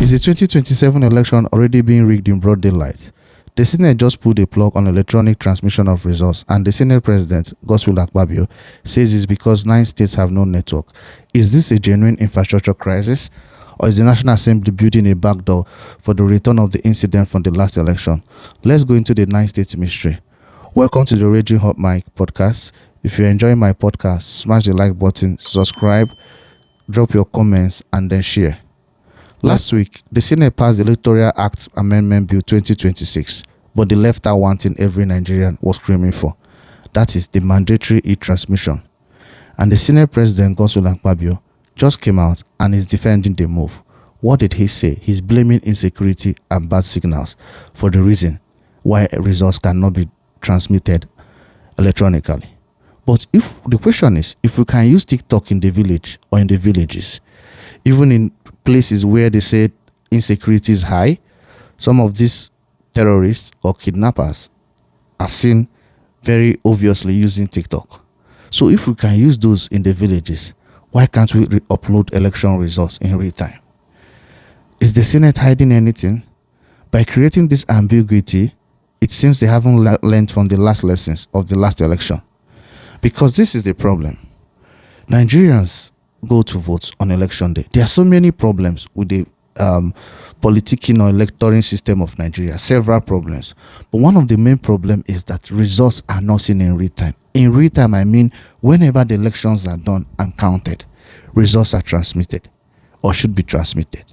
Is the 2027 election already being rigged in broad daylight? The Senate just pulled a plug on electronic transmission of results, and the Senate President, Godswill Akpabio, says it's because 9 states have no network. Is this a genuine infrastructure crisis, or is the National Assembly building a backdoor for the return of the incident from the last election? Let's go into the 9 states mystery. Welcome to the Raging Hot Mic podcast. If you're enjoying my podcast, smash the like button, subscribe, drop your comments, and then share. Last week, the Senate passed the Electoral Act Amendment Bill 2026, but they left out one thing every Nigerian was screaming for. That is the mandatory e-transmission. And the Senate President, Godswill Akpabio, just came out and is defending the move. What did he say? He's blaming insecurity and bad signals for the reason why results cannot be transmitted electronically. But if the question is, if we can use TikTok in the village or in the villages, even in places where they say insecurity is high, some of these terrorists or kidnappers are seen very obviously using TikTok. So if we can use those in the villages, why can't we upload election results in real time? Is the Senate hiding anything? By creating this ambiguity, it seems they haven't learned from the last lessons of the last election. Because this is the problem. Nigerians go to vote on election day. There are so many problems with the politicking or electoral system of Nigeria, several problems. But one of the main problems is that results are not seen in real time. In real time, I mean whenever the elections are done and counted, results are transmitted or should be transmitted.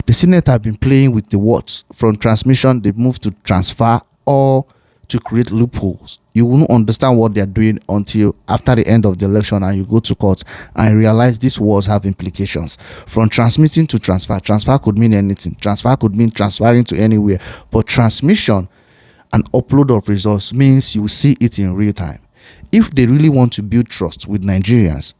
The Senate have been playing with the words. From transmission, they move to transfer or to create loopholes. You won't understand what they're doing until after the end of the election and you go to court and realize these words have implications. From transmitting to transfer. Transfer could mean anything. Transfer could mean transferring to anywhere. But transmission and upload of results means you see it in real time. If they really want to build trust with Nigerians,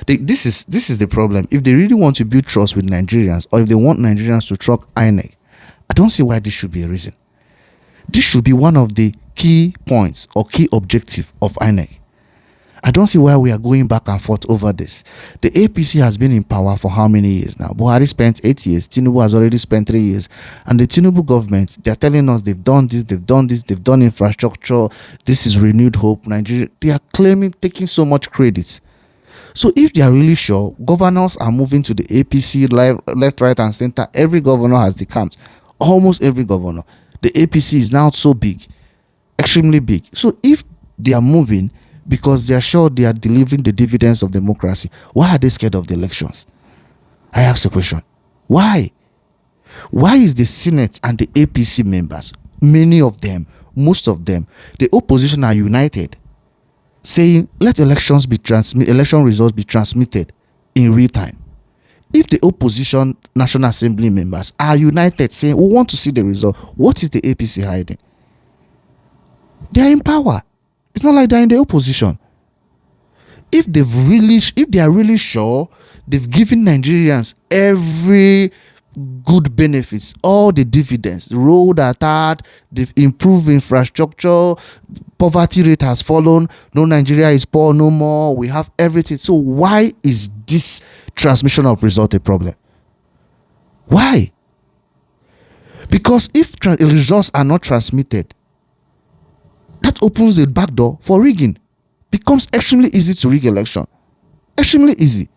this is the problem. If they really want to build trust with Nigerians, or if they want Nigerians to trust INEC, I don't see why this should be a reason. This should be one of the key points or key objective of INEC. I don't see why we are going back and forth over this. The APC has been in power for how many years now? Buhari spent 8 years. Tinubu has already spent 3 years. And the Tinubu government, they're telling us they've done this, they've done infrastructure. This is renewed hope. Nigeria, they are claiming, taking so much credit. So if they are really sure, governors are moving to the APC, left, right, and center. Every governor has the camps. Almost every governor. The APC is now so big, extremely big. So if they are moving because they are sure they are delivering the dividends of democracy, why are they scared of the elections? I ask the question. Why? Why is the Senate and the APC members, many of them, most of them, the opposition are united, saying let election results be transmitted in real time? If the opposition National Assembly members are united saying we want to see the result, what is the APC hiding? They are in power. It's not like they're in the opposition. If they are really sure they've given Nigerians every good benefits, all the dividends, the road are tarred, they've improved infrastructure, poverty rate has fallen, no Nigeria is poor no more, we have everything. So why is this transmission of result a problem? Why? Because if results are not transmitted, that opens the back door for rigging. Becomes extremely easy to rig election. Extremely easy.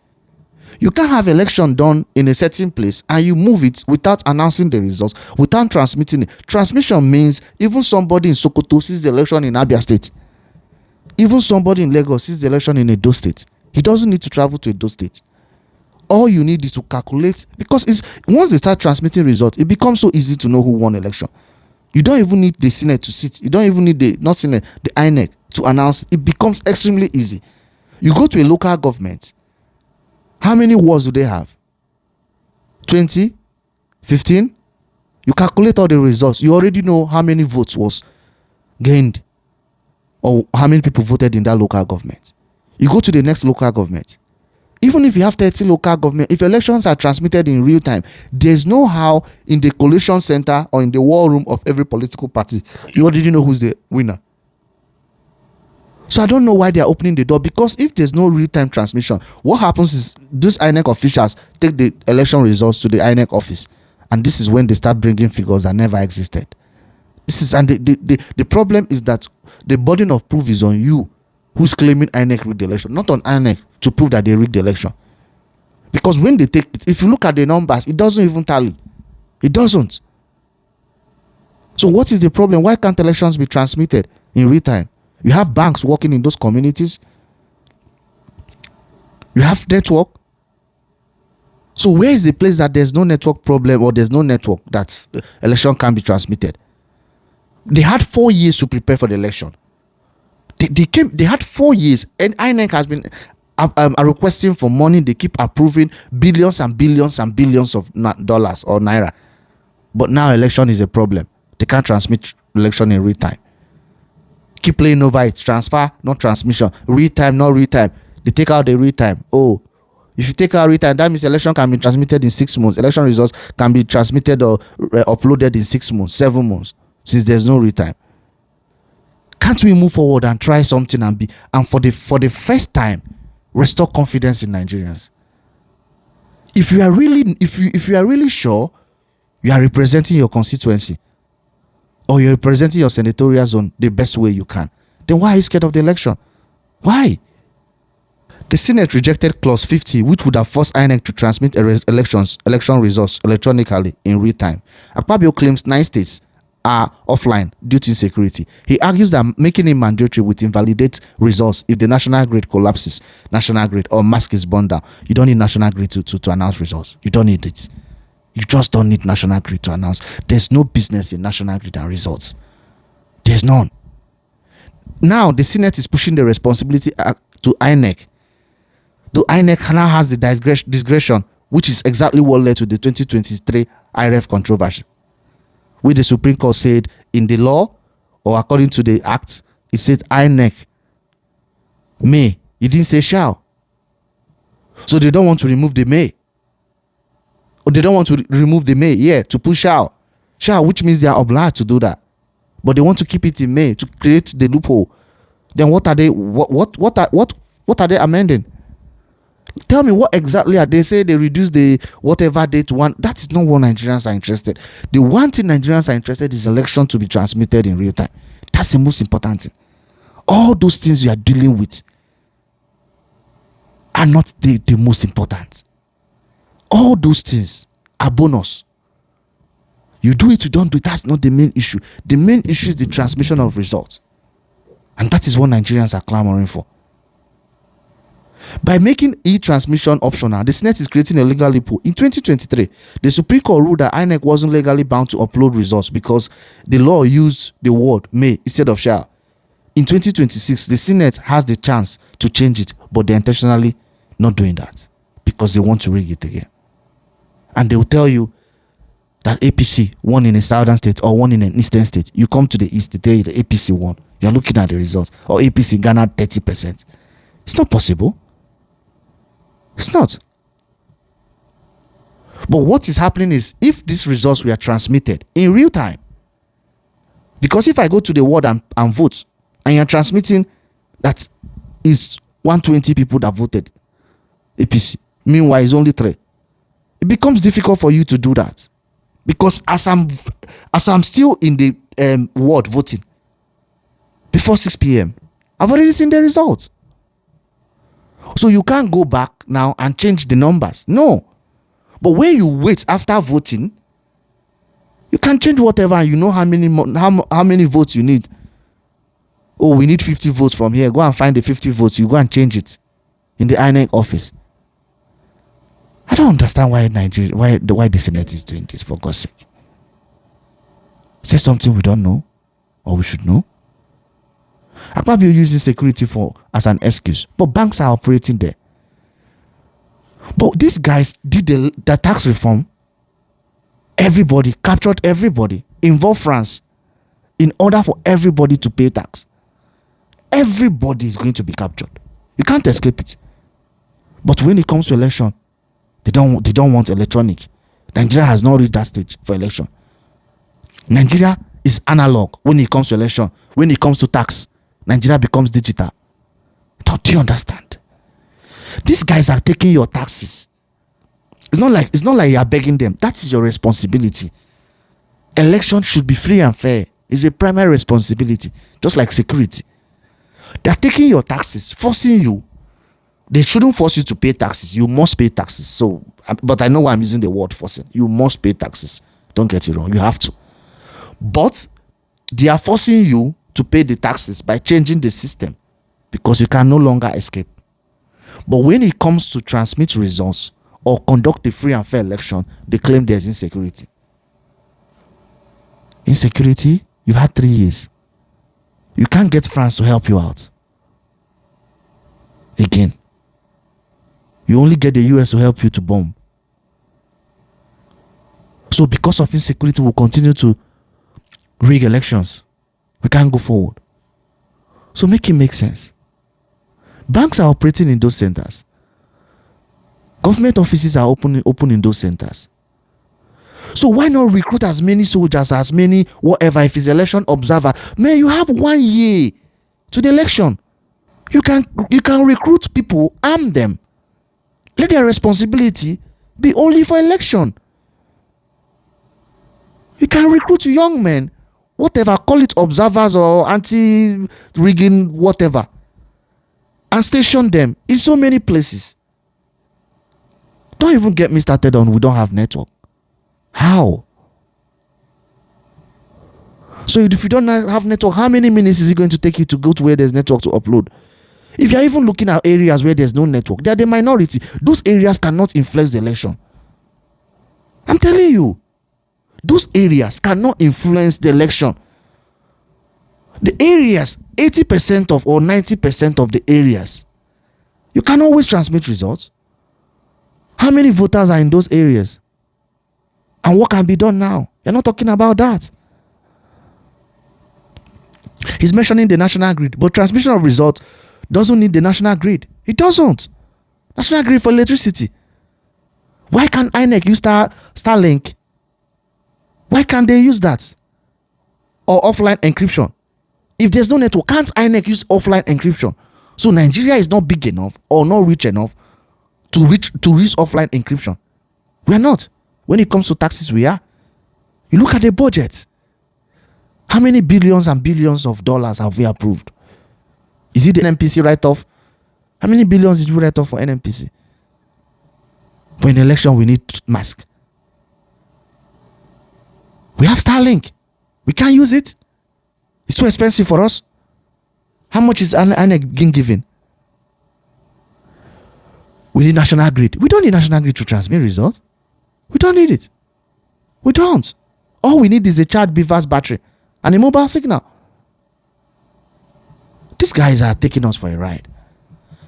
You can't have election done in a certain place and you move it without announcing the results, without transmitting it. Transmission means even somebody in Sokoto sees the election in Abia State. Even somebody in Lagos sees the election in Edo State. He doesn't need to travel to Edo State. All you need is to calculate, because once they start transmitting results, it becomes so easy to know who won election. You don't even need the Senate to sit. You don't even need the INEC to announce. It becomes extremely easy. You go to a local government. How many wards do they have? 20? 15? You calculate all the results. You already know how many votes was gained or how many people voted in that local government. You go to the next local government. Even if you have 30 local government, if elections are transmitted in real time, there's no how in the collation center or in the war room of every political party, you already know who's the winner. So I don't know why they are opening the door, because if there's no real-time transmission, what happens is those INEC officials take the election results to the INEC office, and this is when they start bringing figures that never existed. The problem is that the burden of proof is on you who's claiming INEC rigged the election, not on INEC to prove that they rigged the election. Because when they take it, if you look at the numbers, it doesn't even tally. It doesn't. So what is the problem? Why can't elections be transmitted in real time? You have banks working in those communities. You have network. So where is the place that there's no network problem, or there's no network that election can be transmitted? They had 4 years to prepare for the election. They had 4 years, and INEC has been requesting for money. They keep approving billions and billions and billions of dollars or naira. But now election is a problem. They can't transmit election in real time. Keep playing over it. Transfer, not transmission. Real time, not real time. They take out the real time. Oh, if you take out real time, that means election can be transmitted in 6 months. Election results can be transmitted or uploaded in 6 months, 7 months, since there's no real time. Can't we move forward and try something and for the first time restore confidence in Nigerians? If you are really sure you are representing your constituency, or you're representing your senatorial zone the best way you can, then why are you scared of the election? Why? The Senate rejected Clause 50, which would have forced INEC to transmit election results electronically in real time. Akpabio claims 9 states are offline due to insecurity. He argues that making it mandatory would invalidate results if the national grid collapses, national grid, or mask is burned down. You don't need national grid to announce results. You don't need it. You just don't need national grid to announce. There's no business in national grid and results. There's none. Now the Senate is pushing the responsibility to INEC. The INEC now has the discretion, which is exactly what led to the 2023 IReV controversy, where the Supreme Court said in the law, or according to the act, it said INEC may. It didn't say shall. So they don't want to remove the may. Or they don't want to remove the may, to put shall. Shall, which means they are obliged to do that. But they want to keep it in may to create the loophole. Then what are they are they amending? Tell me, what exactly are they saying? They reduce the whatever date to one. That is not what Nigerians are interested. The one thing Nigerians are interested is election to be transmitted in real time. That's the most important thing. All those things you are dealing with are not the most important. All those things are bonus. You do it, you don't do it. That's not the main issue. The main issue is the transmission of results. And that is what Nigerians are clamoring for. By making e-transmission optional, the Senate is creating a legal loophole. In 2023, the Supreme Court ruled that INEC wasn't legally bound to upload results because the law used the word may instead of shall. In 2026, the Senate has the chance to change it, but they're intentionally not doing that because they want to rig it again. And they will tell you that APC won in a southern state or won in an eastern state. You come to the east, they tell you the APC won. You're looking at the results. Or APC garnered 30%. It's not possible. It's not. But what is happening is, if these results were transmitted in real time, because if I go to the ward and vote, and you're transmitting that is 120 people that voted APC, meanwhile it's only 3, it becomes difficult for you to do that. Because as I'm still in the ward voting before 6 p.m., I've already seen the results. So you can't go back now and change the numbers. No. But when you wait after voting, you can change whatever, and you know how many votes you need. Oh, we need 50 votes from here. Go and find the 50 votes. You go and change it in the INEC office. I don't understand why the Senate is doing this, for God's sake. Is there something we don't know or we should know? Akpabio uses security as an excuse, but banks are operating there. But these guys did the tax reform. Everybody captured everybody, involved France, in order for everybody to pay tax. Everybody is going to be captured. You can't escape it. But when it comes to election, they don't want electronic. Nigeria has not reached that stage for election. Nigeria is analog when it comes to election. When it comes to tax, Nigeria becomes digital. Don't you understand? These guys are taking your taxes. It's not like you are begging them. That is your responsibility. Election should be free and fair. It's a primary responsibility, just like security. They are taking your taxes, forcing you. They shouldn't force you to pay taxes. You must pay taxes. So, but I know why I'm using the word forcing. You must pay taxes. Don't get it wrong. You have to. But they are forcing you to pay the taxes by changing the system, because you can no longer escape. But when it comes to transmit results or conduct a free and fair election, they claim there's insecurity. Insecurity? You've had 3 years. You can't get France to help you out. Again. You only get the US to help you to bomb. So because of insecurity, we'll continue to rig elections. We can't go forward. So make it make sense. Banks are operating in those centers. Government offices are open in those centers. So why not recruit as many soldiers, as many whatever, if it's election observer? Man, you have 1 year to the election. You can recruit people, arm them. Let their responsibility be only for election. You can recruit young men, whatever, call it observers or anti-rigging, whatever, and station them in so many places. Don't even get me started on we don't have network. How? So if you don't have network, how many minutes is it going to take you to go to where there's network to upload? If you're even looking at areas where there's no network, they're the minority. Those areas cannot influence the election. I'm telling you. Those areas cannot influence the election. The areas, 80% of or 90% of the areas, you can always transmit results. How many voters are in those areas? And what can be done now? You're not talking about that. He's mentioning the national grid, but transmission of results doesn't need the national grid. It doesn't. National grid for electricity. Why can't INEC use Starlink? Why can't they use that? Or offline encryption? If there's no network, can't INEC use offline encryption? So Nigeria is not big enough or not rich enough to reach offline encryption. We are not. When it comes to taxes, we are. You look at the budget. How many billions and billions of dollars have we approved? Is it the NNPC write-off? How many billions did we write off for NNPC? For an election, we need mask. We have Starlink. We can't use it. It's too expensive for us. How much is INEC giving? We need national grid. We don't need national grid to transmit results. We don't need it. We don't. All we need is a charged BVAS battery and a mobile signal. These guys are taking us for a ride.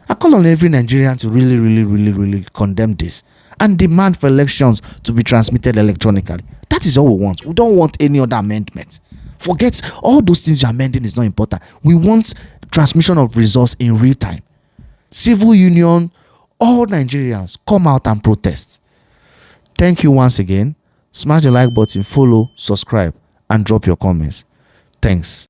I call on every Nigerian to really condemn this and demand for elections to be transmitted electronically. That is all we want. We don't want any other amendment. Forget all those things you're amending is not important. We want transmission of results in real time. Civil union, all Nigerians come out and protest. Thank you once again. Smash the like button, follow, subscribe, and drop your comments. Thanks.